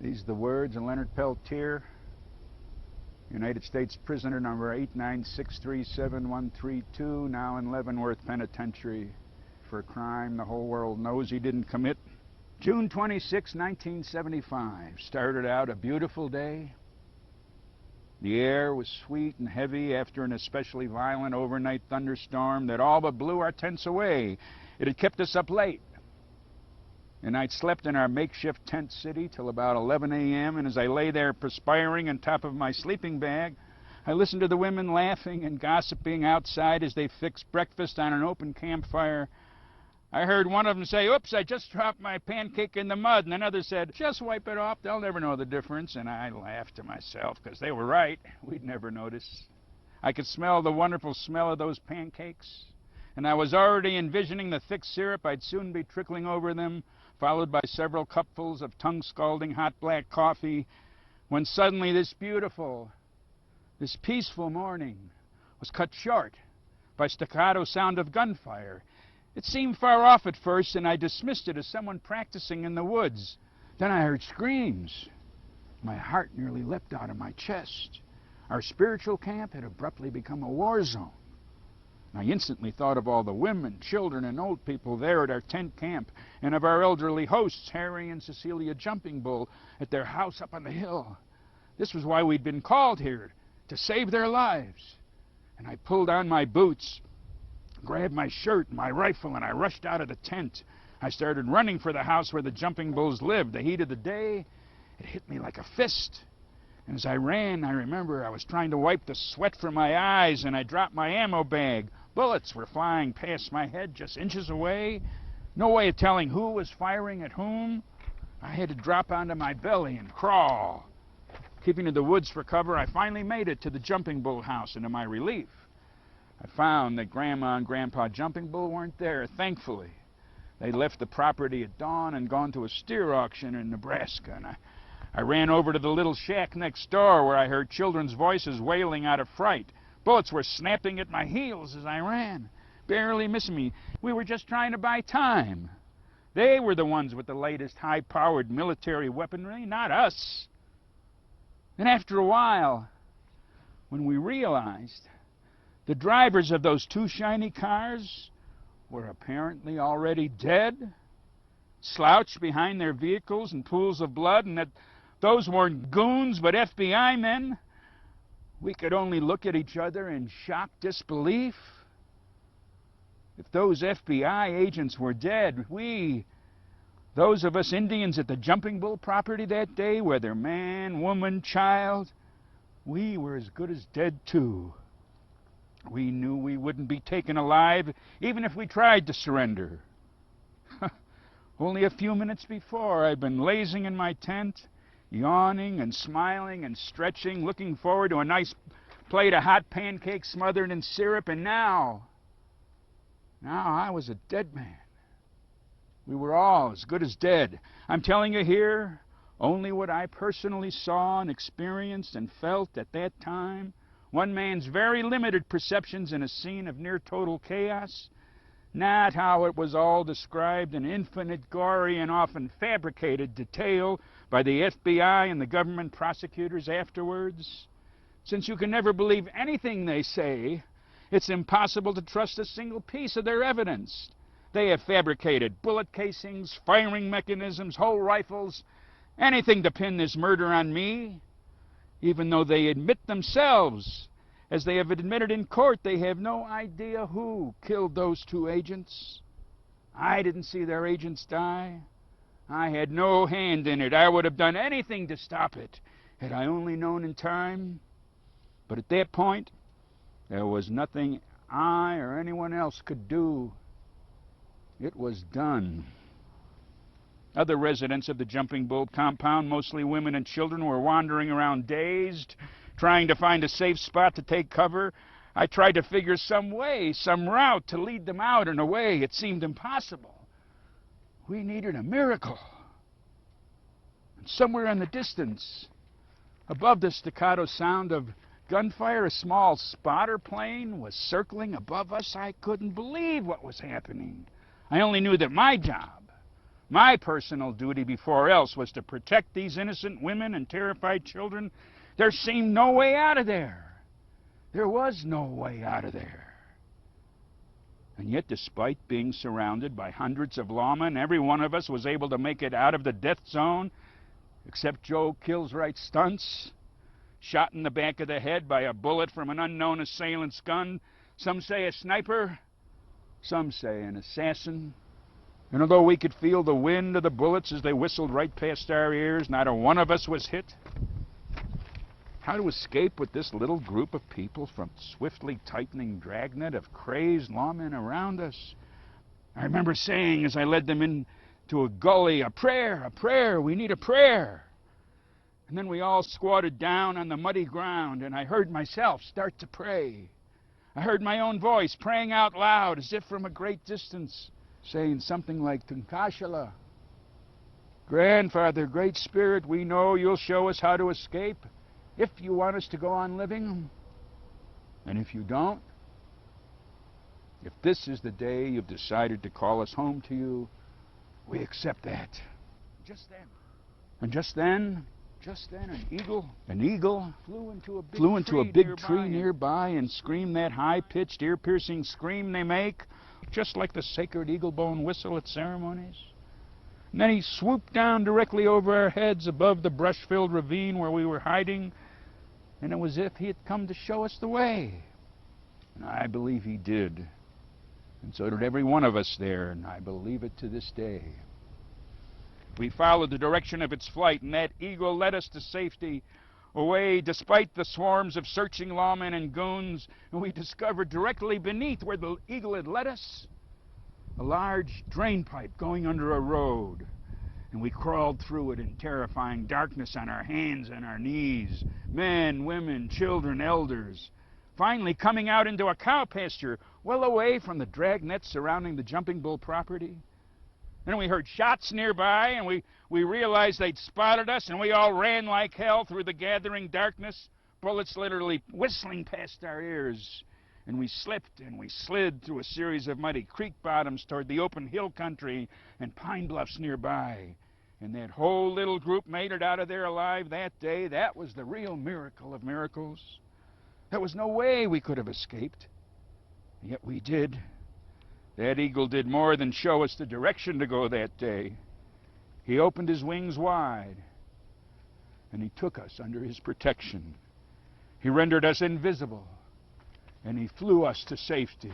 These are the words of Leonard Peltier, United States prisoner number 896373132, now in Leavenworth Penitentiary for a crime the whole world knows he didn't commit. June 26, 1975. Started out a beautiful day. The air was sweet and heavy after an especially violent overnight thunderstorm that all but blew our tents away. It had kept us up late. And I'd slept in our makeshift tent city till about 11 a.m., and as I lay there perspiring on top of my sleeping bag, I listened to the women laughing and gossiping outside as they fixed breakfast on an open campfire. I heard one of them say, "Oops, I just dropped my pancake in the mud," and another said, "Just wipe it off, they'll never know the difference." And I laughed to myself, because they were right. We'd never notice. I could smell the wonderful smell of those pancakes, and I was already envisioning the thick syrup I'd soon be trickling over them, followed by several cupfuls of tongue-scalding hot black coffee, when suddenly this peaceful morning was cut short by staccato sound of gunfire. It seemed far off at first, and I dismissed it as someone practicing in the woods. Then I heard screams. My heart nearly leapt out of my chest. Our spiritual camp had abruptly become a war zone. I instantly thought of all the women, children, and old people there at our tent camp, and of our elderly hosts, Harry and Cecilia Jumping Bull, at their house up on the hill. This was why we'd been called here, to save their lives. And I pulled on my boots, grabbed my shirt and my rifle, and I rushed out of the tent. I started running for the house where the Jumping Bulls lived. The heat of the day, it hit me like a fist. And as I ran, I remember I was trying to wipe the sweat from my eyes, and I dropped my ammo bag. Bullets were flying past my head just inches away. No way of telling who was firing at whom. I had to drop onto my belly and crawl. Keeping to the woods for cover, I finally made it to the Jumping Bull house, and to my relief, I found that Grandma and Grandpa Jumping Bull weren't there, thankfully. They left the property at dawn and gone to a steer auction in Nebraska, and I ran over to the little shack next door where I heard children's voices wailing out of fright. Bullets were snapping at my heels as I ran, barely missing me. We were just trying to buy time. They were the ones with the latest high-powered military weaponry, not us. And after a while, when we realized the drivers of those two shiny cars were apparently already dead, slouched behind their vehicles in pools of blood, and that those weren't goons but FBI men, we could only look at each other in shocked disbelief. If those FBI agents were dead, those of us Indians at the Jumping Bull property that day, whether man, woman, child, we were as good as dead too. We knew we wouldn't be taken alive even if we tried to surrender. Only a few minutes before, I'd been lazing in my tent, yawning and smiling and stretching, looking forward to a nice plate of hot pancakes smothered in syrup, and now I was a dead man. We were all as good as dead. I'm telling you here only what I personally saw and experienced and felt at that time. One man's very limited perceptions in a scene of near total chaos, not how it was all described in infinite, gory, and often fabricated detail by the FBI and the government prosecutors afterwards. Since you can never believe anything they say, it's impossible to trust a single piece of their evidence. They have fabricated bullet casings, firing mechanisms, whole rifles, anything to pin this murder on me, even though they admit themselves, as they have admitted in court, they have no idea who killed those two agents. I didn't see their agents die. I had no hand in it. I would have done anything to stop it, had I only known in time. But at that point, there was nothing I or anyone else could do. It was done. Other residents of the Jumping Bull compound, mostly women and children, were wandering around dazed, trying to find a safe spot to take cover. I tried to figure some way, some route to lead them out in a way. It seemed impossible. We needed a miracle. And somewhere in the distance, above the staccato sound of gunfire, a small spotter plane was circling above us. I couldn't believe what was happening. I only knew that my job My personal duty before else was to protect these innocent women and terrified children. There seemed no way out of there. There was no way out of there. And yet, despite being surrounded by hundreds of lawmen, every one of us was able to make it out of the death zone, except Joe Kilswright Stunts, shot in the back of the head by a bullet from an unknown assailant's gun. Some say a sniper, some say an assassin. And although we could feel the wind of the bullets as they whistled right past our ears, not a one of us was hit. How to escape with this little group of people from the swiftly tightening dragnet of crazed lawmen around us? I remember saying as I led them into a gully, a prayer, we need a prayer. And then we all squatted down on the muddy ground, and I heard myself start to pray. I heard my own voice praying out loud as if from a great distance, saying something like, Tunkashala, Grandfather, Great Spirit, we know you'll show us how to escape if you want us to go on living. And if you don't, if this is the day you've decided to call us home to you, we accept that. Just then, an eagle flew into a big tree nearby and screamed that high-pitched, ear-piercing scream they make, just like the sacred eagle-bone whistle at ceremonies. And then he swooped down directly over our heads above the brush-filled ravine where we were hiding, and it was as if he had come to show us the way. And I believe he did. And so did every one of us there, and I believe it to this day. We followed the direction of its flight, and that eagle led us to safety, away despite the swarms of searching lawmen and goons, and we discovered directly beneath where the eagle had led us a large drain pipe going under a road. And we crawled through it in terrifying darkness on our hands and our knees, men, women, children, elders, finally coming out into a cow pasture well away from the dragnet surrounding the Jumping Bull property. And we heard shots nearby, and we realized they'd spotted us, and we all ran like hell through the gathering darkness, bullets literally whistling past our ears. And we slipped and we slid through a series of muddy creek bottoms toward the open hill country and pine bluffs nearby. And that whole little group made it out of there alive that day. That was the real miracle of miracles. There was no way we could have escaped. And yet we did. That eagle did more than show us the direction to go that day. He opened his wings wide, and he took us under his protection. He rendered us invisible, and he flew us to safety.